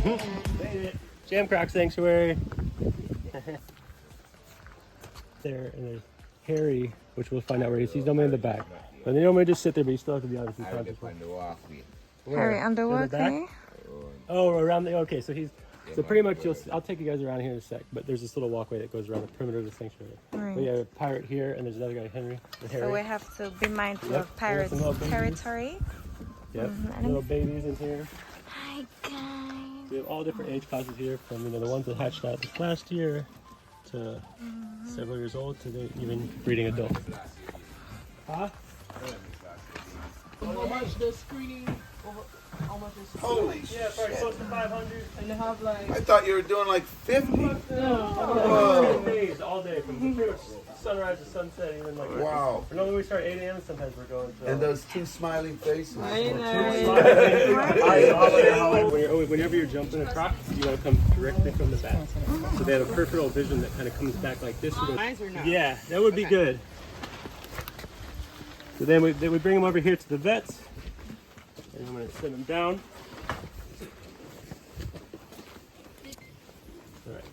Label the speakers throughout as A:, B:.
A: Made it. Jamcroc Sanctuary. There, and there's Harry, which we'll find out where he is. He's normally in the back. But they normally just sit there, but you still have to be honest.
B: Harry on the walkway.
A: Oh, around the, okay, so he's, so pretty much I'll take you guys around here in a sec, but there's this little walkway that goes around the perimeter of the sanctuary.
B: Right.
A: We have a pirate here, and there's another guy, Harry.
B: So we have to be mindful of pirate territory.
A: Yep, little babies in here.
B: Hi guys.
A: We have all different age classes here, from the ones that hatched out this last year to several years old to the even breeding adults. Huh?
C: How much the screening? How much is
D: Holy
A: yeah, probably close to 500.
C: And they have like.
D: I thought you were doing like 50.
A: No. Days, all day, from pretty much sunrise to sunset, even like.
D: Wow.
A: Normally we start 8 a.m. Sometimes we're going to.
D: And those two smiling faces.
A: Whenever you're jumping a croc, you want to come directly from the back. So they have a peripheral vision that kind of comes back like this.
C: Eyes or not?
A: Yeah, that would be good. So then we bring them over here to the vets. And I'm going to send them down. All right.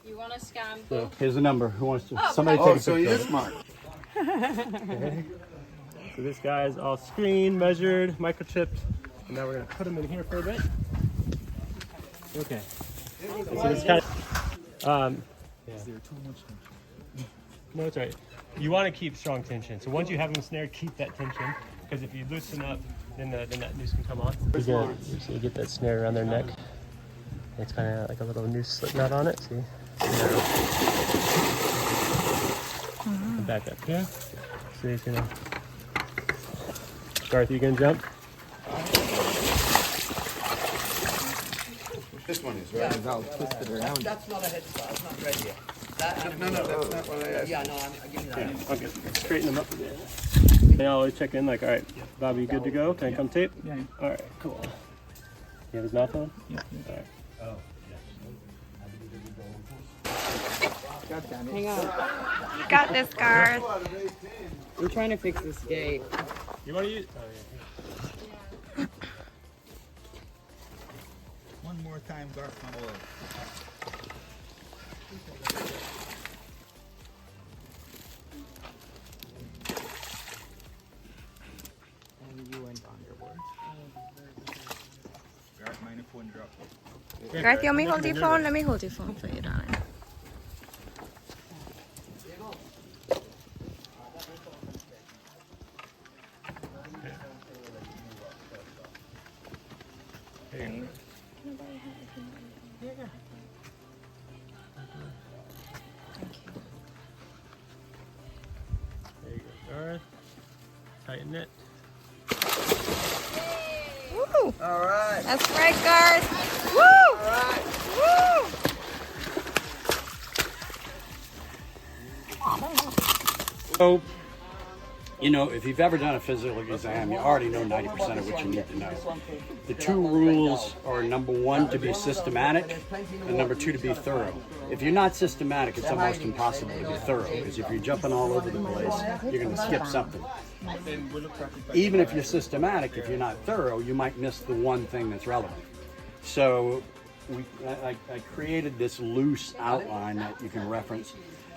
E: You want to scan?
A: So,
F: Here's the number. Who wants to?
E: Oh,
F: Somebody
D: Oh,
F: take a
D: so
F: picture.
D: you're smart.
A: okay. So this guy is all screened, measured, microchipped. And now we're going to put him in here for a bit. Okay. So this guy. Yeah. Is there too much tension? No, it's all right. You want to keep strong tension. So once you have him snared, keep that tension. Because if you loosen up, then that noose can come on. So you get that snare around their neck. It's kind of like a little noose slip knot on it. See? And back up here. So he's gonna. Garth, you gonna jump?
D: This one is, right?
F: I'll twist it around.
C: That's not a head start. It's not ready yet.
D: No, that's not what I asked.
C: Yeah, no, I'm giving that.
A: Yeah, okay. Straighten them up a bit. And I always check in like, all right, Bobby, you good to go? Can I come tape?
G: Yeah.
A: All right, cool. You have his mouth on?
G: Yeah.
A: All right.
C: God damn it. Hang on.
B: You got this, Garth.
C: We're trying to fix this gate.
A: You want to use? Oh, yeah.
G: One more time, Garth, my boy.
C: And you went underboard.
G: Garth, mind if one drop.
B: Garth, you want me to hold your phone? Let me hold your phone for you, darling.
A: There you go, Garth. Tighten it.
B: Woo!
D: All right.
B: That's right, Garth. Woo!
D: All right.
B: Woo!
F: So, you know, if you've ever done a physical exam, you already know 90% of what you need to know. The two rules are number one, to be systematic, and number two, to be thorough. If you're not systematic, it's almost impossible to be thorough, because if you're jumping all over the place, you're going to skip something. Even if you're systematic, if you're not thorough, you might miss the one thing that's relevant. So I created this loose outline that you can reference,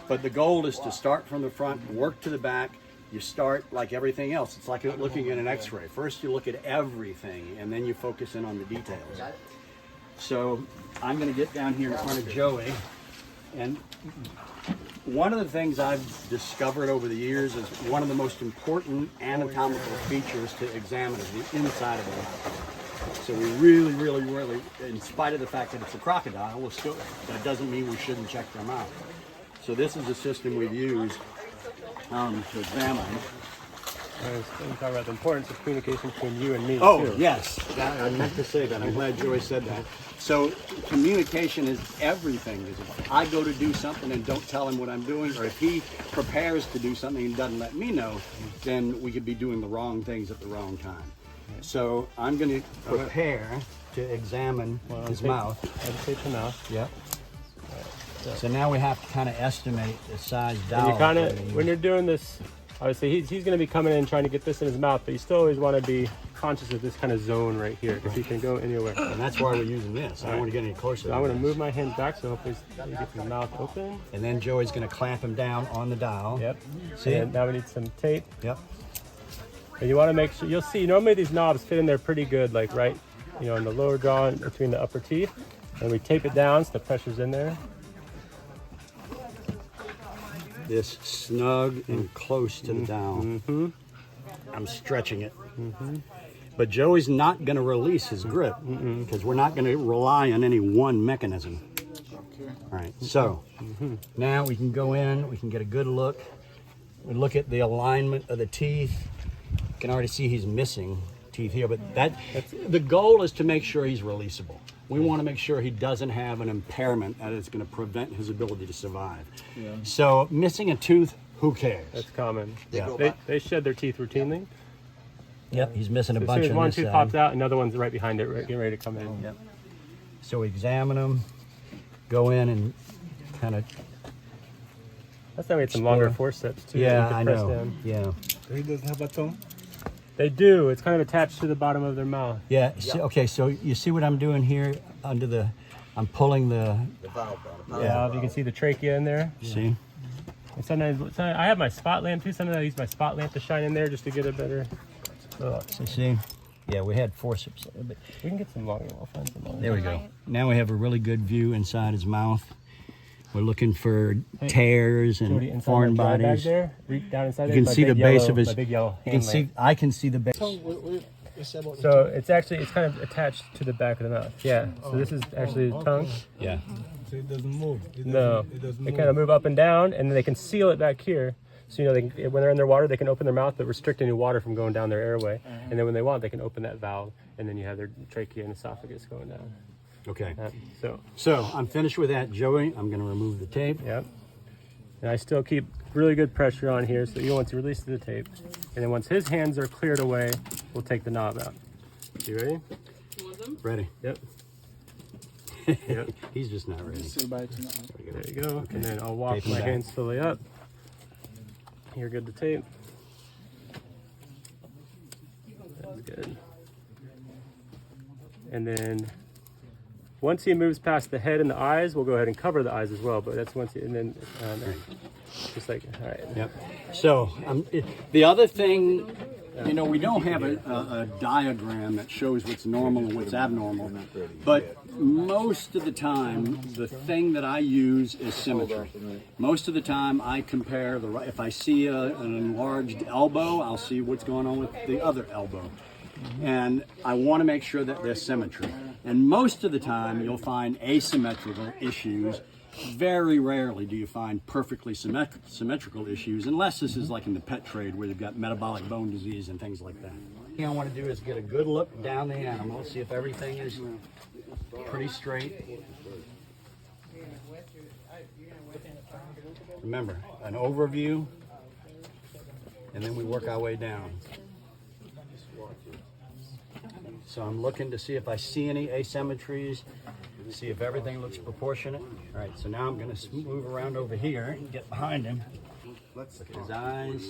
F: but the goal is to start from the front, work to the back. You start like everything else. It's like looking at an x-ray. First you look at everything, and then you focus in on the details. So I'm going to get down here in front of Joey, and one of the things I've discovered over the years is one of the most important anatomical features to examine is the inside of the mouth. So we really, in spite of the fact that it's a crocodile, that doesn't mean we shouldn't check their mouth. So this is a system we've used to examine.
A: I was talking about the importance of communication between you and me.
F: Oh,
A: too.
F: yes. I meant to say that. I'm glad Joy said that. So communication is everything. If I go to do something and don't tell him what I'm doing, or if he prepares to do something and doesn't let me know, then we could be doing the wrong things at the wrong time. So I'm going to prepare to examine his mouth.
A: I'd tape the mouth.
F: Yep. So now we have to kind of estimate the size
A: And
F: down.
A: you kind of, when you're doing this obviously he's going to be coming in trying to get this in his mouth, but you still always want to be conscious of this kind of zone right here because he can go anywhere.
F: And that's why we're using this. I don't want to get any closer.
A: So I'm going to move my hands back so hopefully he gets his mouth open.
F: And then Joey's going to clamp him down on the dial.
A: Yep.
F: See?
A: And now we need some tape.
F: Yep.
A: And you want to make sure, you'll see, normally these knobs fit in there pretty good, like right, you know, in the lower jaw and between the upper teeth. And we tape it down so the pressure's in there.
F: This snug and close to the dial.
A: Mm-hmm.
F: I'm stretching it. Mm-hmm. But Joey's not going to release his grip because we're not going to rely on any one mechanism. All right, so now we can go in, we can get a good look. We look at the alignment of the teeth. You can already see he's missing teeth here, but the goal is to make sure he's releasable. We want to make sure he doesn't have an impairment that is going to prevent his ability to survive. Yeah. So missing a tooth, who cares?
A: That's common.
F: Yeah.
A: They shed their teeth routinely.
F: Yep, he's missing a
A: As
F: bunch
A: soon as
F: on
A: one
F: this
A: tooth
F: side.
A: pops out, another one's right behind it, getting ready to come in.
F: Yep. So we examine them, go in and kind of.
A: That's why we had some longer forceps too.
F: Yeah,
A: that
F: I
A: you could press
F: know.
A: down.
F: Yeah.
G: He doesn't have a tongue?
A: They do. It's kind of attached to the bottom of their mouth.
F: Yeah. See, okay. So you see what I'm doing here under the. I'm pulling the.
A: Yeah, you can see the trachea in there.
F: See.
A: And sometimes I have my spot lamp too. Sometimes I use my spot lamp to shine in there just to get a better.
F: So see. Yeah, we had forceps, but
A: We can get some longer. We'll find some longer.
F: there we go. Now we have a really good view inside his mouth. We're looking for tears and
A: Jody, inside
F: foreign
A: my dry bag
F: bodies.
A: there, reach down inside
F: You
A: there,
F: can
A: my
F: see the
A: big
F: base
A: yellow-
F: of his.
A: my big yellow
F: You can
A: hand
F: see.
A: lamp.
F: I can see the base.
A: So it's kind of attached to the back of the mouth. Yeah. So this is actually the tongue.
F: Yeah.
G: So it doesn't move.
A: No.
G: It doesn't
A: They
G: move.
A: kind of move up and down, and then they can seal it back here. So you know, they can, when they're in their water, they can open their mouth, but restrict any water from going down their airway. And then when they want, they can open that valve, and then you have their trachea and esophagus going down.
F: Okay.
A: So
F: I'm finished with that, Joey. I'm going to remove the tape.
A: yep. And I still keep really good pressure on here, so you want to release the tape, and then once his hands are cleared away, we'll take the knob out. You ready?
F: Ready.
A: Yep. Yep.
F: He's just not ready.
A: There you go. And then I'll walk
F: Tape him
A: my
F: back.
A: hands slowly up. You're good to tape. That's good. And then once he moves past the head and the eyes, we'll go ahead and cover the eyes as well. But that's once, and then just like, all right.
F: Yep. So the other thing, you know, we don't have a diagram that shows what's normal and what's abnormal, but most of the time, the thing that I use is symmetry. Most of the time, I compare if I see an enlarged elbow, I'll see what's going on with the other elbow. And I want to make sure that there's symmetry. And most of the time, you'll find asymmetrical issues. Very rarely do you find perfectly symmetrical issues, unless this is like in the pet trade where they've got metabolic bone disease and things like that. The thing I want to do is get a good look down the animal, see if everything is pretty straight. Remember, an overview, and then we work our way down. So I'm looking to see if I see any asymmetries, see if everything looks proportionate. All right, so now I'm going to move around over here and get behind him. Look at his eyes.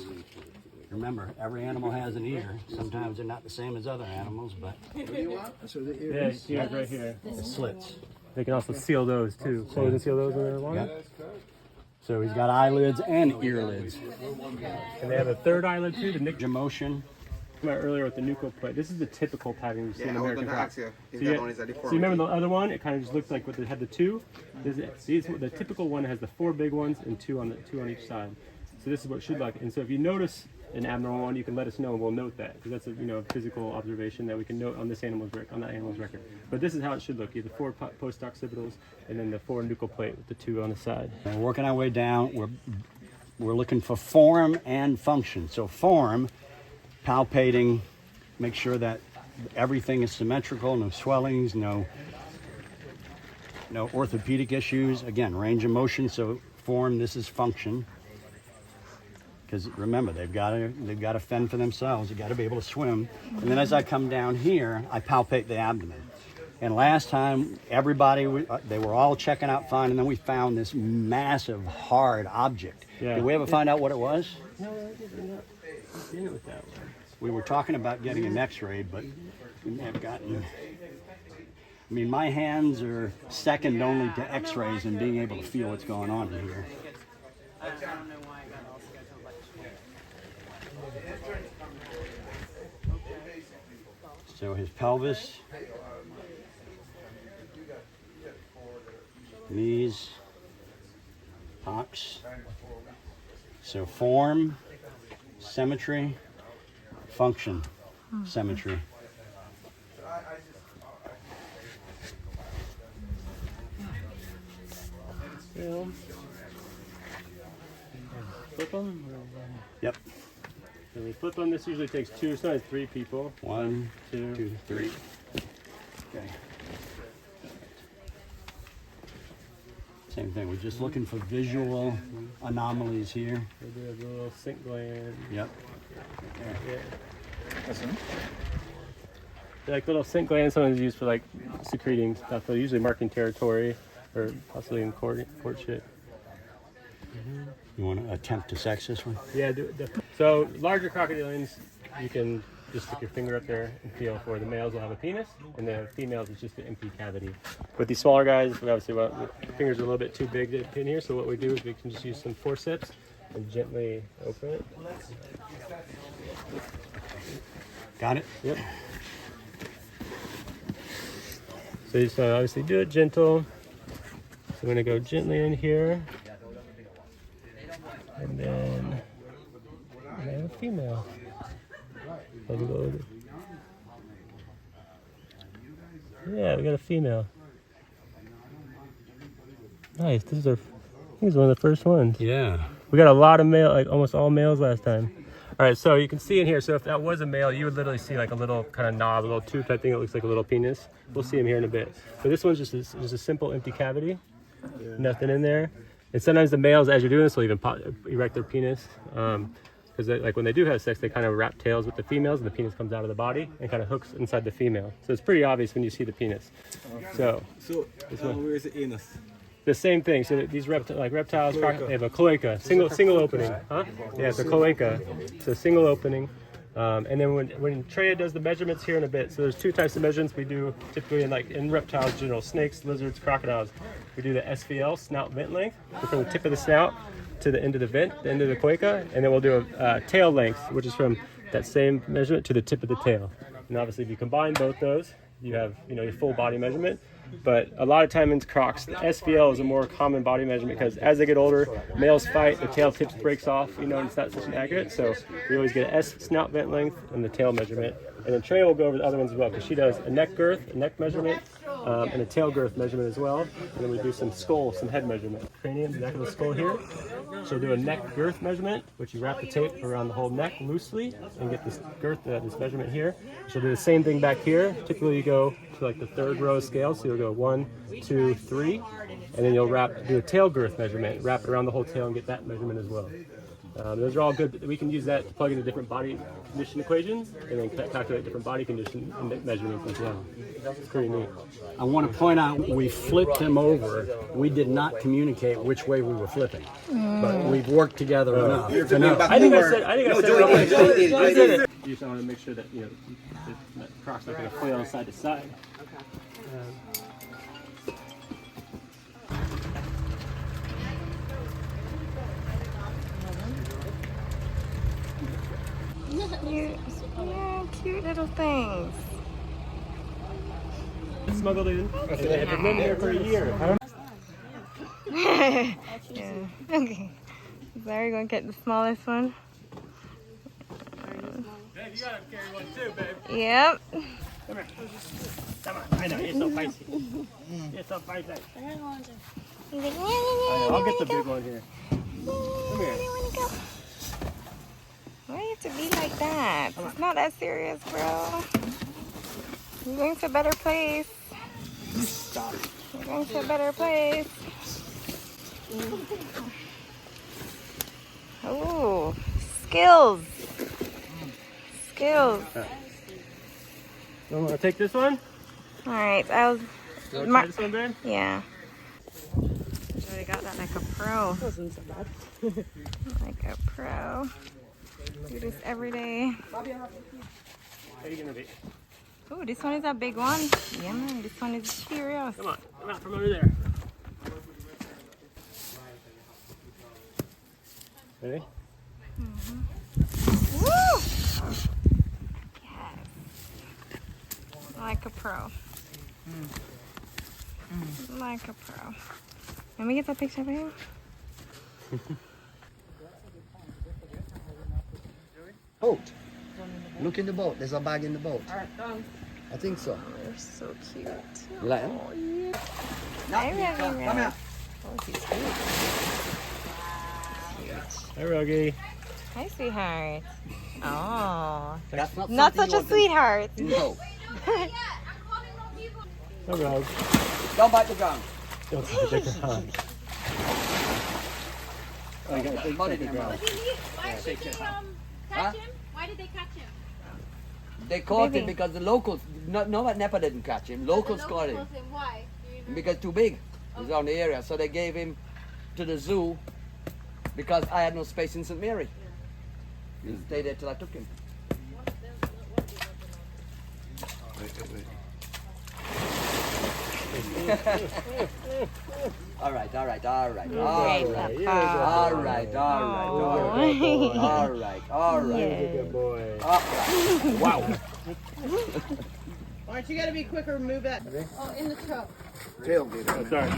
F: Remember, every animal has an ear. Sometimes they're not the same as other animals, but
A: Yeah, ears right here.
F: the slits.
A: They can also seal those too. Close and seal those when they're long.
F: Yep. So he's got eyelids and earlids.
A: And they have a third eyelid too, the nick.
F: Motion.
A: Earlier with the nuchal plate. This is the typical pattern you see in American
H: hold on,
A: cocks.
H: Axia.
A: So
H: He's
A: you,
H: got one, he's got
A: so you remember the other one? It kind of just looks like what they had the two. See, the typical one has the 4 big ones and two on each side. So this is what it should look like. And so if you notice an abnormal one, you can let us know, and we'll note that because that's a physical observation that we can note on this animal's on that animal's record. But this is how it should look: you have the 4 post-occipitals and then the 4 nuchal plate with the 2 on the side.
F: We're working our way down. We're looking for form and function. So form, palpating, make sure that everything is symmetrical, no swellings, no orthopedic issues. Again, range of motion. So form, this is function. Because remember, they've got to fend for themselves. They've got to be able to swim. And then as I come down here, I palpate the abdomen. And last time, everybody, they were all checking out fine, and then we found this massive, hard object.
A: Yeah.
F: Did we ever find out what it was?
A: No, I didn't with that one.
F: We were talking about getting an x-ray, but we may have gotten... I mean, my hands are second only to x-rays and being able to feel what's going on in here. So his pelvis, knees, hocks. So form, symmetry, function, symmetry.
A: Flip them.
F: Yep.
A: So we flip them. This usually takes two, sometimes three people.
F: 1,
A: Two.
F: 2, 3. Okay. Same thing. We're just looking for visual anomalies here.
A: We do a little sink gland.
F: Yep.
A: Yeah. Like little sink glands, sometimes used for like secreting stuff. They're usually marking territory or possibly in courtship.
F: You want to attempt to sex this one?
A: Yeah. So larger crocodilians, you can just stick your finger up there and feel for. The males will have a penis, and the females it's just an empty cavity. With these smaller guys, we obviously want the fingers are a little bit too big to fit in here. So what we do is we can just use some forceps and gently open it.
F: Got it?
A: Yep. So you just want to obviously do it gentle. So I'm going to go gently in here. And then I have a female. Yeah, we got a female. Nice. This is our. I think this is one of the first ones.
F: Yeah.
A: We got a lot of male, like almost all males last time. All right, so you can see in here. So if that was a male, you would literally see like a little kind of knob, a little tube type thing that looks like a little penis. We'll see him here in a bit. So this one's just a simple empty cavity, nothing in there. And sometimes the males, as you're doing this, will even erect their penis. Because like when they do have sex, they kind of wrap tails with the females, and the penis comes out of the body and kind of hooks inside the female. So it's pretty obvious when you see the penis. So
G: where is the anus?
A: the same thing. So these reptiles, they have a cloaca, single opening. Huh? Yeah, it's a cloaca. It's a single opening. And then when Treya does the measurements here in a bit, so there's two types of measurements we do typically in reptiles, general snakes, lizards, crocodiles. We do the SVL, snout vent length, from the tip of the snout to the end of the vent, the end of the cloaca, and then we'll do a tail length, which is from that same measurement to the tip of the tail. And obviously, if you combine both those, you have your full body measurement. But a lot of time in crocs, the SVL is a more common body measurement because as they get older, males fight, the tail tips breaks off, and it's not such an accurate. So we always get an S snout vent length and the tail measurement. And then Treya will go over the other ones as well because she does a neck girth, a neck measurement, and a tail girth measurement as well. And then we do some head measurement. Cranium, the neck of the skull here. She'll do a neck girth measurement, which you wrap the tape around the whole neck loosely and get this girth, this measurement here. She'll do the same thing back here. Typically you go to like the third row scale, so you'll go 1, 2, 3, and then you'll do a tail girth measurement, wrap it around the whole tail and get that measurement as well. Those are all good. We can use that to plug into different body condition equations and then calculate different body condition measurements as well. It's pretty neat.
F: I want to point out we flipped him over. We did not communicate which way we were flipping, but we've worked together enough to know.
A: I think I said it. You just want to make sure that that croc's not going to flail side to side.
B: Yeah, cute little things.
A: Smuggled in. And they have been here for a year.
B: Yeah. Okay. So are we going to get the smallest one?
A: Babe, you gotta carry one too, babe.
B: Yep.
A: Come here. Come on. I know, you're so feisty. You're so feisty.
B: He's like,
A: I'll get the big one here. Come here.
B: Why do you have to be like that? It's not that serious, bro. You're going to a better place.
A: Stop.
B: You're going to a better place. Oh, skills. Skills.
A: You want to take this one?
B: All right, I'll.
A: Try this one, Ben?
B: Yeah. Joey got that like a pro.
C: Wasn't so bad.
B: Like a pro. Do this every day.
A: How are you gonna be?
B: Oh, this one is a big one. Yeah, man, this one is serious.
A: Come on, come out from under there. Ready?
B: Woo! Yes. Like a pro. Like a pro. Let me get that picture of you.
H: Boat. Look in the boat. There's a bag in the boat.
C: Alright, done.
H: I think so.
B: They're so cute.
H: You like him?
B: Oh, yeah. Hi, Remy. Oh, he's cute.
A: Hey, Rogie.
B: Hi, sweetheart. Oh,
H: That's
B: not
H: something
B: such a
H: you
B: sweetheart.
H: want to- No.
A: Hey, Rogue.
H: Don't bite the ground.
A: Don't touch the ground. Oh, you got big
H: Money
A: the
H: in
A: ground.
E: Why did they catch him? Why did they catch him?
H: They caught
B: Baby.
H: him because the locals, no, Nepa didn't catch him. Locals caught him
E: Why? Do you know?
H: because too big. He's around the area. So they gave him to the zoo because I had no space in St. Mary. He stayed there till I took him. All right.
B: Great,
H: All
B: Papa.
H: right.
A: Good boy.
H: Wow.
C: Aren't you gotta be quicker? Move that.
E: Oh, in the truck.
D: Tailgate.
A: Oh, sorry.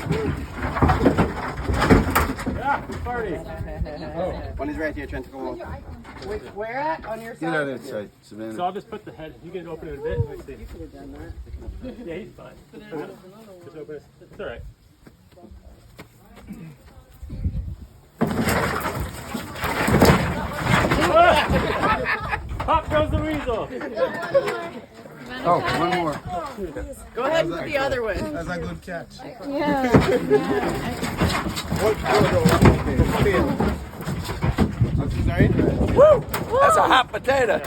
A: Yeah, party.
G: One is right here trying to come out.
C: Where at? On your
D: Get
C: side?
D: out of that side,
A: So
D: Savannah.
A: I'll just put the head. You can open it a bit. Let me see.
C: Could have done that.
A: Yeah, he's fine. Just open it. It's all right. Pop goes the weasel.
D: Oh, one more.
C: Go ahead and put the other one.
D: That's a good catch.
H: Woo! That's a hot potato.